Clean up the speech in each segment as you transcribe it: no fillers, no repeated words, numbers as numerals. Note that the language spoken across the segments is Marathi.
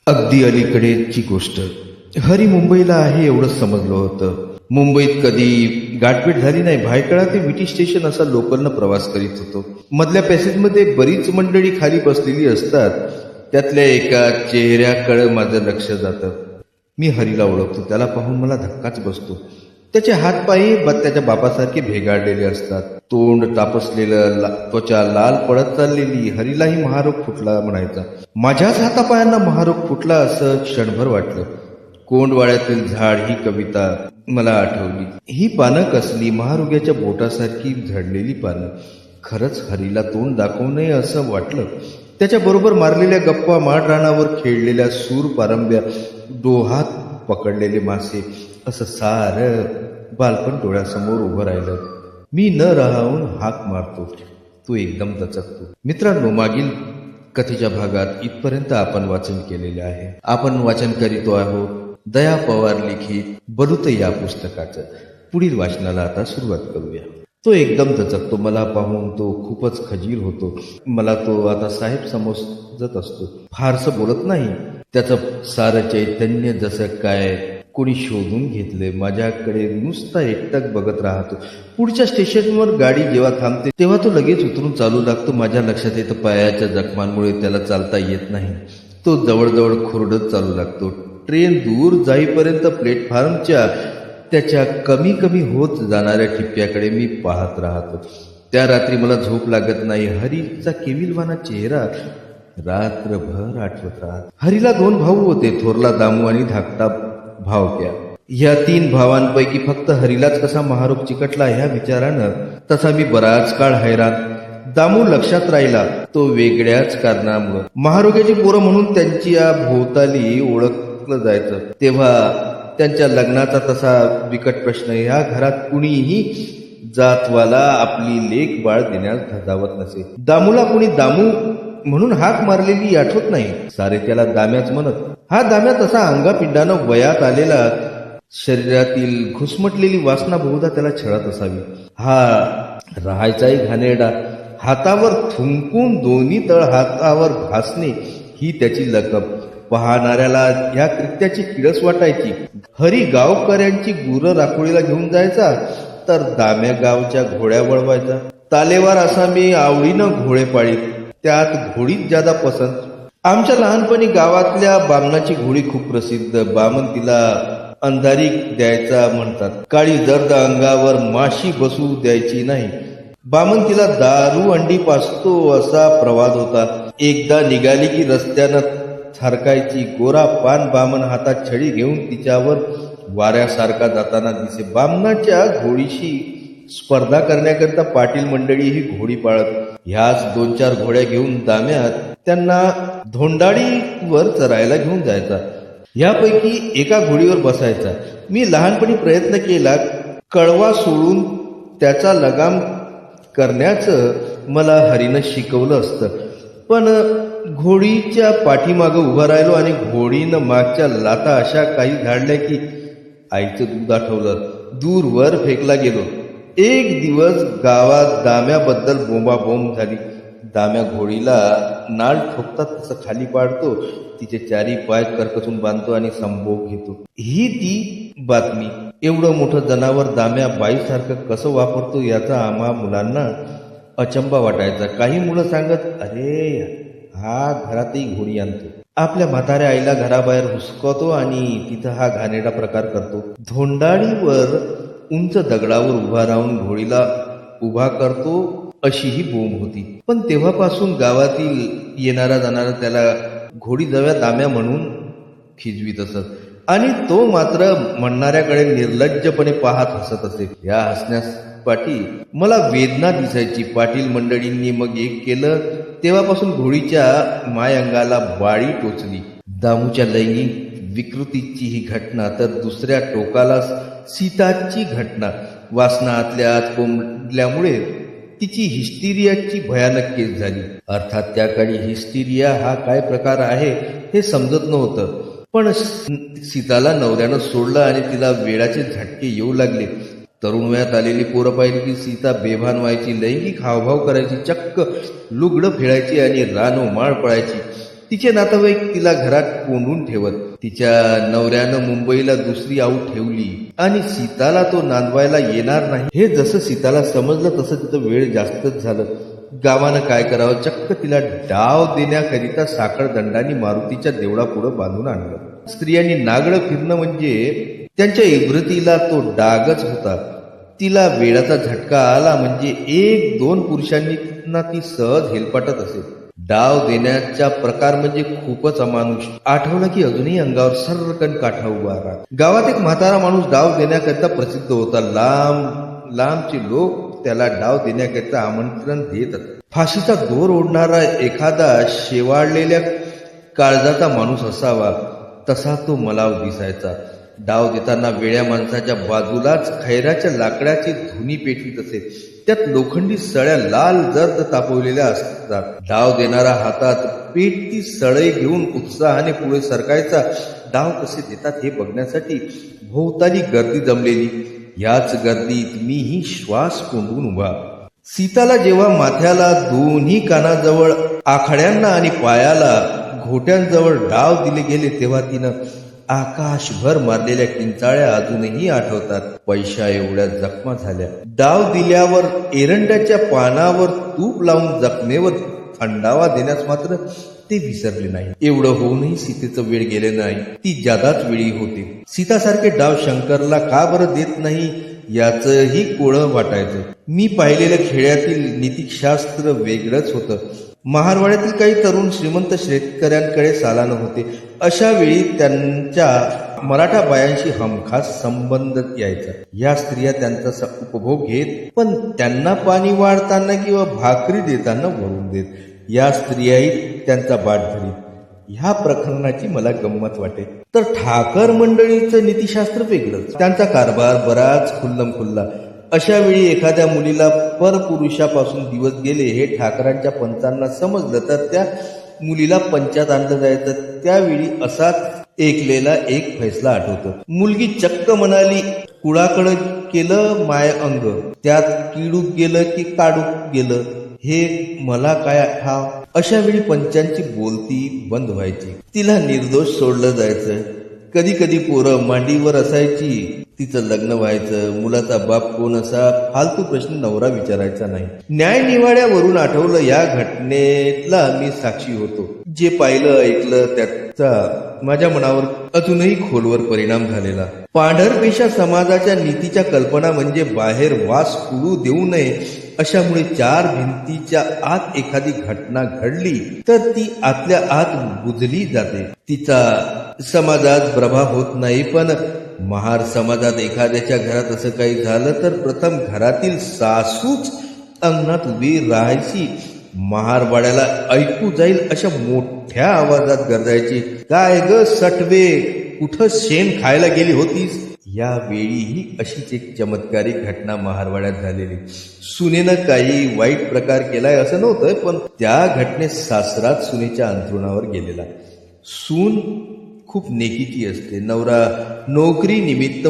अगदी अलीकडेची गोष्ट. हरी मुंबईला आहे एवढंच समजलं होतं. मुंबईत कधी गाठभेट झाली नाही. भायखळा ते विटी स्टेशन असा लोकलनं प्रवास करीत होतो. मधल्या पॅसेजमध्ये बरीच मंडळी खाली बसलेली असतात. त्यातल्या एका चेहऱ्याकडे माझं लक्ष जातं. मी हरीला ओळखतो. त्याला पाहून मला धक्काच बसतो. त्याचे हातपायही त्याच्या बापासारखे भेगाडलेले असतात. तोंड तापसलेलं, त्वचा लाल पडत चाललेली. हरीलाही महारोग फुटला म्हणायचा. माझ्याच हातापायांना महारोग फुटला असं क्षणभर वाटलं. कोंडवाड्यातील झाड ही कविता मला आठवली. ही पानं कसली, महारोग्याच्या बोटासारखी झडलेली पानं. खरंच हरीला तोंड दाखवू नये असं वाटलं. त्याच्याबरोबर मारलेल्या गप्पा, माळरानावर खेळलेल्या सूर पारंब्या, डोहात पकडलेले मासे, असं सारं बालपण डोळ्यासमोर उभं राहिलं. मी न राहून हाक मारतो. तो एकदम दचकतो. मित्रांनो, मागील कथेच्या भागात इथपर्यंत आपण वाचन केलेले आहे. आपण वाचन करीतो आहोत दया पवार लिखित बलूत या पुस्तकाचं. पुढील वाचनाला आता सुरुवात करूया. तो एकदम दचकतो. मला पाहून तो खूपच खजील होतो. मला तो आता साहेब समजत असतो. फारसं बोलत नाही. त्याचं सारं चैतन्य जसं काय कोणी शोधून घेतले. माझ्याकडे नुसता एकटक बघत राहतो. पुढच्या स्टेशनवर गाडी जेव्हा थांबते तेव्हा तो लगेच उतरून चालू लागतो. माझ्या लक्षात येतं पायाच्या जखमांमुळे त्याला चालता येत नाही. तो जवळजवळ खुरडत चालू लागतो. ट्रेन दूर जाईपर्यंत प्लॅटफॉर्मच्या त्याच्या कमी कमी होत जाणाऱ्या ठिपक्याकडे मी पाहत राहतो. त्या रात्री मला झोप लागत नाही. हरीचा केविलवाना चेहरा रात्रभर आठवत राहत. हरीला 2 भाऊ होते, थोरला दामू आणि धाकटा भावक्या. ह्या 3 भावांपैकी फक्त हरीलाच कसा महारोग चिकटला ह्या विचारानं तसा मी बराच काळ हैराण. दामू लक्षात राहिला. तो वेगळ्याच कारणामुळं. महारोग्याची पोरं म्हणून त्यांची या भोवताली ओळखलं जायचं. तेव्हा त्यांच्या लग्नाचा तसा बिकट प्रश्न. ह्या घरात कुणीही जातवाला आपली लेक बाळ देण्यास धजावत नसे. दामूला कुणी दामू म्हणून हाक मारलेली आठवत नाही. सारे त्याला दाम्याच म्हणत. हा दाम्या तसा अंगापिंडानं वयात आलेला. शरीरातील घुसमटलेली वासना बहुधा त्याला छळत असावी. हा राहायचाही घाणेरडा. हातावर थुंकून दोन्ही तळ हातावर घासणे ही त्याची लकब. पाहणाऱ्याला ह्या कृत्याची किळस वाटायची. हरी गावकऱ्यांची गुरं राखोळीला घेऊन जायचा, तर दाम्या गावच्या घोड्या वळवायचा. तालेवार असा मी आवडीनं घोडे पाळीत. त्यात घोडीच ज्यादा पसंत. आमच्या लहानपणी गावातल्या बामणाची घोडी खूप प्रसिद्ध. बामण तिला अंधारी द्यायचा म्हणतात. काळी जर्द अंगावर माशी बसू द्यायची नाही. बामण तिला दारू अंडी पाचतो असा प्रवाद होता. एकदा निघाली की रस्त्यानं थारकायची. गोरा पान बामण हातात छडी घेऊन तिच्यावर वाऱ्यासारखा जाताना दिसे. बामणाच्या घोडीशी स्पर्धा करण्याकरता पाटील मंडळी ही घोडी पाळत. ह्याच 2-4 घोड्या घेऊन दाम्यात त्यांना धोंडाळीवर चरायला घेऊन जायचा. ह्यापैकी एका घोडीवर बसायचा. मी लहानपणी प्रयत्न केला. कळवा सोडून त्याचा लगाम करण्याचं मला हरीनं शिकवलं असतं. पण घोडीच्या पाठीमागं उभा राहिलो आणि घोडीनं मागच्या लाथा अशा काही झाडल्या की आईचं दूध आठवलं. दूरवर फेकला गेलो. एक दिवस गावात दाम्याबद्दल बोंबाबोंब झाली. दाम्या घोडीला नाळ ठोकतात तसं खाली पाडतो. तिचे 4ही पाय करकसून बांधतो आणि संभोग घेतो. ही ती बातमी. एवढं मोठं जनावर दाम्या बाईसारखं कसं वापरतो याचा आम्हा मुलांना अचंबा वाटायचा. काही मुलं सांगत, अरे हा घरातही घोडी आणतो. आपल्या म्हाताऱ्या आईला घराबाहेर हुसकवतो आणि तिथं हा घाणेरडा प्रकार करतो. धोंडाळीवर उंच दगडावर उभा राहून घोडीला उभा करतो अशी ही बोंब होती. पण तेव्हापासून गावातील येणारा जाणारा त्याला घोडी जव्या दाम्या म्हणून खिजवीत असत आणि तो मात्र म्हणणाऱ्याकडे निर्लज्जपणे पाहत हसत असे. या हसण्यास पाठी मला वेदना दिसायची. पाटील मंडळींनी मग एक केलं तेव्हापासून घोडीच्या मायअंगाला बाळी टोचली. दामूच्या लैंगिक विकृतीची ही घटना, तर दुसऱ्या टोकाला सीताची घटना. वासना आतल्या आत कोंबल्यामुळे तिची हिस्टिरियाची भयानक केस झाली. अर्थात त्या काळी हिस्टिरिया हा काय प्रकार आहे हे समजत नव्हतं. पण सीताला नवऱ्यानं सोडलं आणि तिला वेळाचे झटके येऊ लागले. तरुण वयात आलेली पोरं पाहिली की सीता बेभान व्हायची. लैंगिक हावभाव करायची. चक्क लुगडं फेडायची आणि रानो माळ पळायची. तिचे नातेवाईक तिला घरात कोंडून ठेवत. तिच्या नवऱ्यानं मुंबईला दुसरी आऊट ठेवली आणि सीताला तो नांदवायला येणार नाही हे जसं सीताला समजलं तसं तिथं वेळ जास्तच झालं. गावानं काय करावं, चक्क तिला डाव देण्याकरिता साखळदंडाने मारुतीच्या देवळापुढं बांधून आणलं. स्त्रियांनी नागडं फिरणं म्हणजे त्यांच्या इब्रतीला तो डागच होता. तिला वेळाचा झटका आला म्हणजे 1-2 पुरुषांना ती सहज हेलपाटत असे. डाव देण्याचा प्रकार म्हणजे खूपच अमानुष. आठवलं की अजूनही अंगावर सर्रकन काठा उभा राहत. गावात एक म्हातारा माणूस डाव देण्याकरिता प्रसिद्ध होता. लांबचे लोक त्याला डाव देण्याकरिता आमंत्रण देत असत. फाशीचा दोर ओढणारा एखादा शेवाळलेल्या काळजाचा माणूस असावा तसा तो मला दिसायचा. डाव देताना वेड्या माणसाच्या बाजूलाच खैराच्या लाकडाची धुनी पेटवीत असे. त्यात लोखंडी सळ्या लाल जर्द तापवलेल्या असतात. डाव देणारा हातात पेटती सळई घेऊन उत्साहाने पुढे सरकायचा. डाव कसे देतात हे बघण्यासाठी भोवताली गर्दी जमलेली. याच गर्दीत मीही श्वास कोंडून उभा. सीताला जेव्हा माथ्याला दोन्ही कानाजवळ आखाड्यांना आणि पायाला घोट्यांजवळ डाव दिले गेले तेव्हा तिनं आकाशभर मारलेल्या किंचाळ्या अजूनही आठवतात. पैशा एवढ्या जखमा झाल्या. डाव दिल्यावर एरंडाच्या पानावर तूप लावून जखमेवर थंडावा देण्यास मात्र ते विसरले नाही. एवढं होऊनही सीतेचं वेळ गेले नाही. ती जादाच वेळी होती. सीतासारखे डाव शंकरला का बरं देत नाही याचंही कोळं वाटायचं. मी पाहिलेलं खेड्यातील नीतिशास्त्र वेगळंच होतं. महारवाड्यातील काही तरुण श्रीमंत शेतकऱ्यांकडे सालानं होते. अशा वेळी त्यांच्या मराठा बायांशी हमखास संबंध यायचा. या स्त्रिया त्यांचा उपभोग घेत पण त्यांना पाणी वाढताना किंवा भाकरी देताना वळून देत. या स्त्रियाही त्यांचा बाट धरीत. ह्या प्रकरणाची मला गंमत वाटे. तर ठाकर मंडळीचं नीतिशास्त्र वेगळंच. त्यांचा कारभार बराच खुल्लम खुल्ला. अशा वेळी एखाद्या मुलीला परपुरुषापासून दिवस गेले हे ठाकरांच्या पंचांना समजलं तर त्या मुलीला पंचात आणलं जायचं. त्यावेळी असाच ऐकलेला एक फैसला आठवतो. मुलगी चक्क म्हणाली, कुळाकडं केलं माय अंग, त्यात किडूक गेलं की काडूक गेलं हे मला काय ठाव. अशा वेळी पंचांची बोलती बंद व्हायची. तिला निर्दोष सोडलं जायचं. कधी कधी पोरं मांडीवर असायची. तिचं लग्न व्हायचं. मुलाचा बाप कोण असा फालतू प्रश्न नवरा विचारायचा नाही. न्यायनिवाड्यावरून आठवलं या घटनेतला मी साक्षी होतो. जे पाहिलं ऐकलं त्याचा माझ्या मनावर अजूनही खोलवर परिणाम झालेला. पांढरपेशा समाजाच्या नीतीच्या कल्पना म्हणजे बाहेर वास उडू देऊ नये. अशामुळे 4 भिंतीच्या आत एखादी घटना घडली तर ती आतल्या आत बुजली जाते. तिचा समाजात प्रभाव होत नाही. पण महार समाजात एखाद्याच्या घरात असं काही झालं तर प्रथम घरातील सासूच अंगणात उभी राहायची. महारवाड्याला ऐकू जाईल अशा मोठ्या आवाजात गरजायची, काय ग सटवे, कुठं शेण खायला गेली होतीस. या वेळीही अशीच एक चमत्कारिक घटना महारवाड्यात झालेली. सुनेनं काही वाईट प्रकार केलाय असं नव्हतं, पण त्या घटनेत सासराच सुनेच्या अंथरुणावर गेलेला. सून खूप नेकीची असते. नवरा नोकरी निमित्त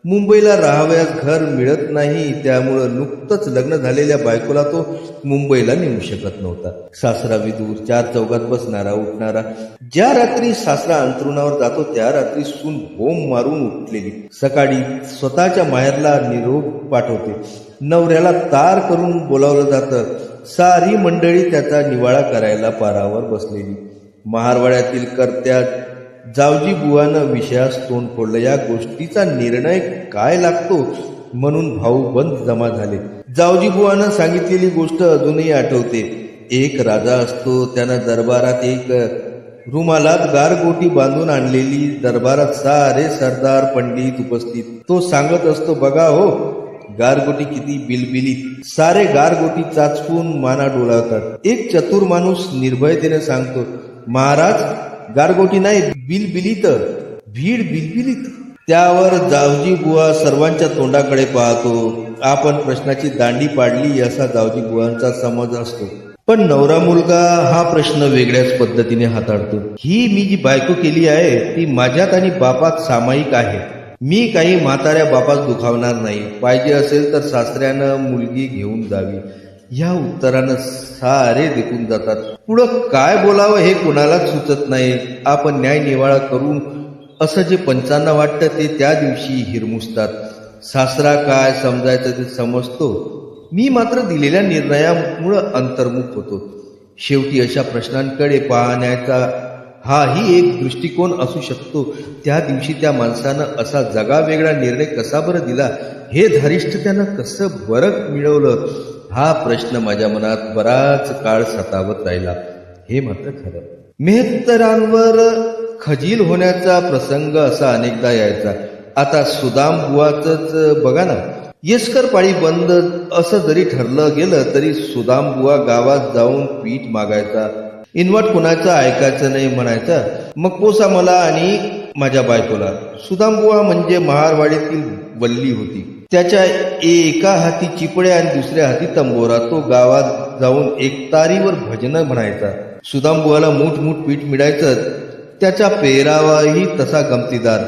मुंबईला राहावयास घर मिळत नाही. त्यामुळं नुकतंच लग्न झालेल्या बायकोला तो मुंबईला नेऊ शकत नव्हता. सासरा विदूर, 4 चौघात बसणारा उठणारा. ज्या रात्री सासरा अंथरुणावर जातो त्या रात्री सून बोंब मारून उठलेली. सकाळी स्वतःच्या माहेरला निरोप पाठवते. नवऱ्याला तार करून बोलावलं जातं. सारी मंडळी त्याचा निवाळा करायला पारावर बसलेली. महारवाड्यातील कर्त्या जावजी बुवानं विषयास तोंड फोडलं. या गोष्टीचा निर्णय काय लागतो म्हणून भाऊ बंद जमा झाले. जावजी बुवानं सांगितलेली गोष्ट अजूनही आठवते. एक राजा असतो. त्यानं दरबारात एक रुमालात गारगोटी बांधून आणलेली. दरबारात सारे सरदार पंडित उपस्थित. तो सांगत असतो, बघा हो गारगोटी किती बिलबिलीत. सारे गारगोटी चाचपून माना डोलावतात. एक चतुर माणूस निर्भयतेने सांगतो, महाराज गारगोटी नाही, बिलबिलीत, भीड बिलबिलीत. त्यावर जावजी बुवा सर्वांच्या तोंडाकडे पाहतो. आपण प्रश्नाची दांडी पाडली असा जावजी बुवांचा समज असतो. पण नवरा मुलगा हा प्रश्न वेगळ्याच पद्धतीने हाताळतो. ही मी जी बायको केली आहे ती माझ्यात आणि बापात सामायिक आहे. मी काही म्हाताऱ्या बापास दुखावणार नाही. पाहिजे असेल तर सासऱ्यानं मुलगी घेऊन जावी. ह्या उत्तरानं सारे देखून जातात. पुढं काय बोलावं हे कुणालाच सुचत नाही. आपण न्याय निवाळा करू असं जे पंचांना वाटतं ते त्या दिवशी हिरमुसतात. सासरा काय समजायचं ते समजतो. मी मात्र दिलेल्या निर्णयामुळं अंतर्मुख होतो. शेवटी अशा प्रश्नांकडे पाहण्याचा हाही एक दृष्टिकोन असू शकतो. त्या दिवशी त्या माणसानं असा जगावेगळा निर्णय कसा बरं दिला, हे धारिष्ठ त्यानं कसं बरं मिळवलं, हा प्रश्न माझ्या मनात बराच काळ सतावत राहिला. हे मात्र खरं, मेहतरांवर खजील होण्याचा प्रसंग असा अनेकदा यायचा. आता सुदाम बुवाच बघा ना, येसकर पाळी बंद असं जरी ठरलं गेलं तरी सुदाम बुवा गावात जाऊन पीठ मागायचा. इनवट कुणाचं ऐकायचं नाही म्हणायचा. मग पोसा मला आणि माझ्या बायकोला. सुदाम बुवा म्हणजे महारवाडीतील वल्ली होती. त्याच्या एका हाती चिपळे आणि दुसऱ्या हाती तंबोरा. तो गावात जाऊन एकतारीवर भजनं म्हणायचा. सुदाम बुवाला मूठ पीठ मिळायचं. त्याचा पेहरावाही तसा गमतीदार.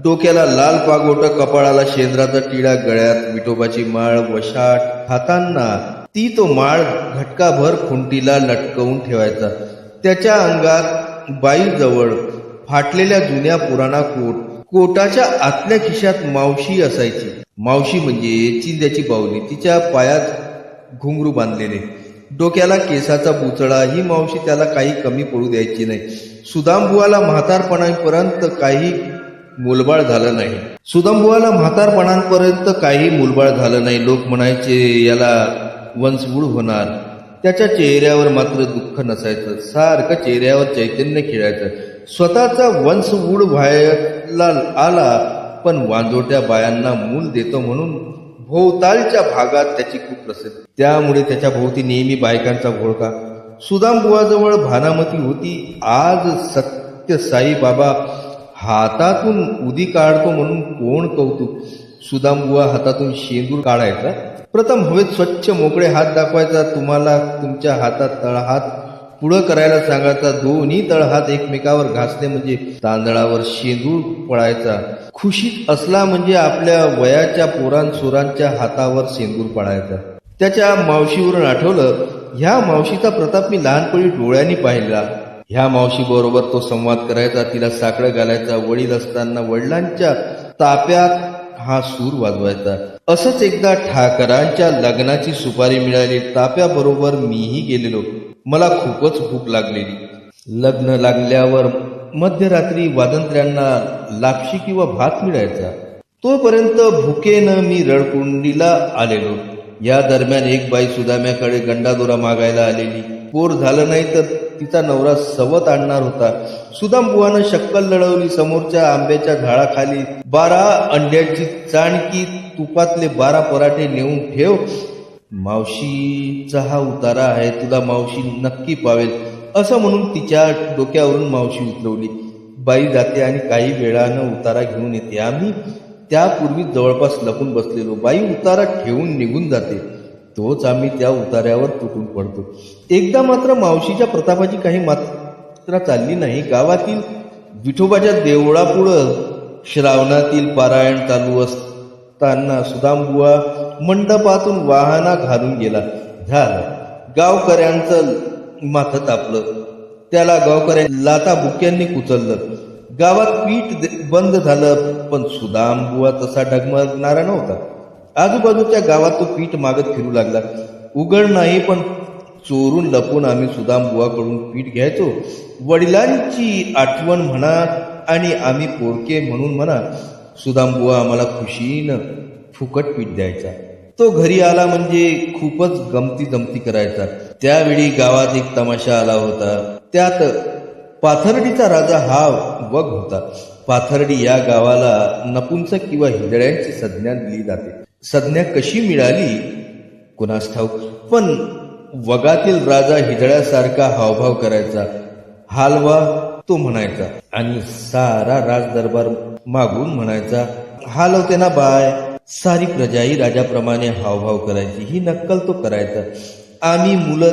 डोक्याला लाल पागोट, कपाळाला शेंद्राचा टिळा, गळ्यात विठोबाची माळ, वशाट हातांना ती तो माळ घटकाभर खुंटीला लटकवून ठेवायचा. त्याच्या अंगात बाईजवळ फाटलेल्या जुन्या पुराणा कोटाच्या आतल्या खिशात मावशी असायची. मावशी म्हणजे चिंध्याची बाहुली. तिच्या पायात घुंगरू बांधलेले, डोक्याला केसाचा बुचडा. ही मावशी त्याला काही कमी पडू द्यायची नाही. सुदाम बुवाला म्हातारपणापर्यंत काही मुलबाळ झालं नाही. मुलबाळ झालं नाही. लोक म्हणायचे याला वंशवूळ होणार. त्याच्या चेहऱ्यावर मात्र दुःख नसायचं. सारखं चेहऱ्यावर चैतन्य खेळायचं. स्वतःचा वंशवूळ व्हायला आला, पण वांजोट्या बायांना मूल देतो म्हणून भोवतालच्या भागात त्याची खूप प्रसिद्धी. त्यामुळे त्याच्या भोवती नेहमी बायकांचा घोळका. सुदाम बुवाजवळ भानामती होती. आज सत्य साई बाबा हातातून उदी काढतो म्हणून कोण कौतुक. सुदाम बुवा हातातून शेंदूर काढायचा. प्रथम हवेत स्वच्छ मोकळे हात दाखवायचा. तुम्हाला तुमच्या हातात तळहात पुढं करायला सांगायचा. दोन्ही तळहात एकमेकावर घासले म्हणजे तांदळावर शेंदूर पडायचा. खुशीत असला म्हणजे आपल्या वयाच्या पोरांसोरांच्या हातावर शेंदूर पडायचा. त्याच्या मावशीवरून आठवलं, ह्या मावशीचा प्रताप मी लहानपणी डोळ्यांनी पाहिला. ह्या मावशी बरोबर तो संवाद करायचा, तिला साकडं घालायचा. वडील असताना वडिलांच्या ताप्यात हा सूर वाजवायचा. असंच एकदा ठाकरांच्या लग्नाची सुपारी मिळाली. ताप्याबरोबर मीही गेलेलो. मला खूपच भूक लागलेली. लग्न लागल्यावर मध्यरात्री वादंत्र्यांना लापशी किंवा भात मिळायचा. तोपर्यंत भुकेनं मी रडकुंडीला आलेलो. या दरम्यान एक बाई सुदाम्याकडे गंडादोरा मागायला आलेली. पोर झालं नाही तर तिचा नवरा सवत आणणार होता. सुदाम बुवानं शक्कल लढवली. समोरच्या आंब्याच्या झाडाखाली 12 अंड्याची चाणकी, तुपातले 12 पराठे नेऊन ठेव. मावशीचा हा उतारा आहे, तुला मावशी नक्की पावेल असं म्हणून तिच्या डोक्यावरून मावशी उतरवली. बाई जाते आणि काही वेळानं उतारा घेऊन येते. आम्ही त्यापूर्वी जवळपास लपून बसलेलो. बाई उतारा ठेवून निघून जाते. तोच आम्ही त्या उतार्यावर तुटून पडतो. एकदा मात्र मावशीच्या प्रतापाची काही मात्रा चालली नाही. गावातील विठोबाच्या देवळापुढं श्रावणातील पारायण चालू असताना सुदामबुवा मंडपातून वाहना घालून गेला. झालं, गावकऱ्यांचं माथं तापलं. त्याला गावकऱ्यांनी लाता बुक्यांनी कुचललं. गावात पीठ बंद झालं, पण सुदामबुवा तसा डगमगणारा नव्हता. आजूबाजूच्या गावात तो पीठ मागत फिरू लागला. उघड नाही, पण चोरून लपून आम्ही सुदामबुवाकडून पीठ घ्यायचो. वडिलांची आठवण म्हणा आणि आम्ही पोरके म्हणून म्हणा, सुदामबुवा आम्हाला खुशीनं फुकट पीठ द्यायचा. तो घरी आला म्हणजे खूपच गमती जमती करायचा. त्यावेळी गावात एक तमाशा आला होता. त्यात पाथर्डीचा राजा हा वग होता. पाथर्डी या गावाला नपुंसक किंवा हिजड्यांची संज्ञा दिली जाते. संज्ञा कशी मिळाली कुणास ठाऊक, पण वगातील राजा हिजड्यासारखा हावभाव करायचा. हालवा तो म्हणायचा आणि सारा राजदरबार मागून म्हणायचा, हालवते ना बाय. सारी प्रजाही राजाप्रमाणे हावभाव करायची. ही नक्कल तो करायचा. आम्ही मुलं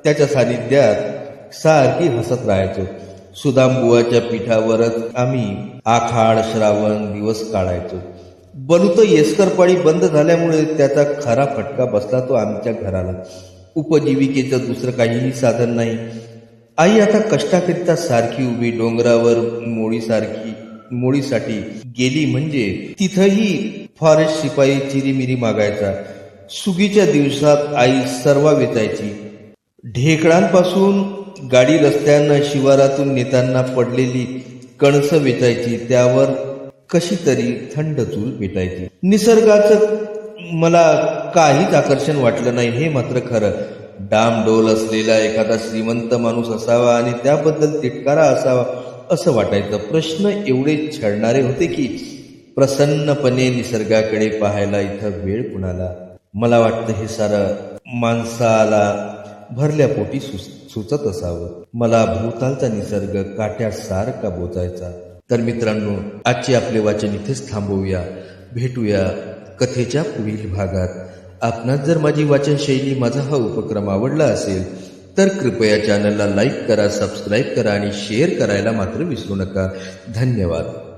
त्याच्या सानिध्यात सारखी हसत राहायचो. सुदामबुवाच्या पीठावरच आम्ही आखाड श्रावण दिवस काढायचो. बलुतं येसकर पाळी बंद झाल्यामुळे त्याचा खरा फटका बसला तो आमच्या घराला. उपजीविकेचं दुसरं काहीही साधन नाही. आई आता कष्टाकरिता सारखी उभी डोंगरावर मोळीसाठी गेली म्हणजे तिथंही फॉरेस्ट शिपाई चिरीमिरी मागायचा. सुगीच्या दिवसात आई सर्वा वेचायची. ढेकळांपासून गाडी रस्त्यानं शिवारातून नेताना पडलेली कणसं वेचायची. त्यावर कशी तरी थंड चूल पेटायची. निसर्गाचं मला काहीच आकर्षण वाटलं नाही हे मात्र खरं. डामडोल असलेला एखादा श्रीमंत माणूस असावा आणि त्याबद्दल तिटकारा असावा असं वाटायचं. प्रश्न एवढे छळणारे होते की प्रसन्नपणे निसर्गाकडे पाहायला इथं वेळ कुणाला. मला वाटतं हे सारं माणसाला भरल्या पोटी सुचत असावं. मला भोवतालचा निसर्ग काट्यासारखा बोचायचा. तर मित्रांनो, आजचे आपले वाचन इथेच थांबवूया. भेटूया कथेच्या पुढील भागात. आपणास जर माझी वाचन शैली, माझा हा उपक्रम आवडला असेल तर कृपया चॅनलला लाईक करा, सबस्क्राईब करा आणि शेअर करायला मात्र विसरू नका. धन्यवाद.